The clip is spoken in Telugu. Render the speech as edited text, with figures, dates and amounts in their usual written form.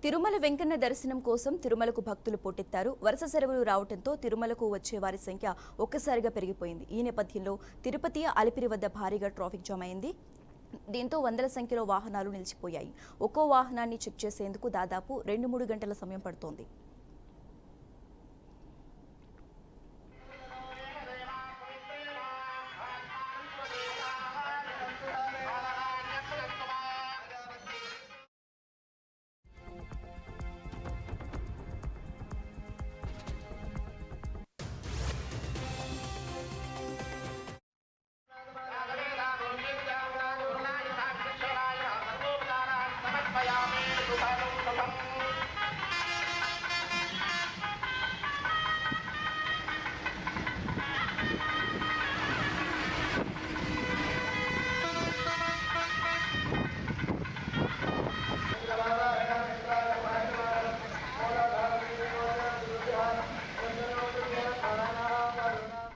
తిరుమల వెంకన్న దర్శనం కోసం తిరుమలకు భక్తులు పోటెత్తారు. వరుస సెలవులు రావడంతో తిరుమలకు వచ్చే వారి సంఖ్య ఒక్కసారిగా పెరిగిపోయింది. ఈ నేపథ్యంలో తిరుపతి అలిపిరి వద్ద భారీగా ట్రాఫిక్ జామ్ అయింది. దీంతో వందల సంఖ్యలో వాహనాలు నిలిచిపోయాయి. ఒక్కో వాహనాన్ని చెక్ చేసేందుకు దాదాపు 2-3 గంటల సమయం పడుతోంది.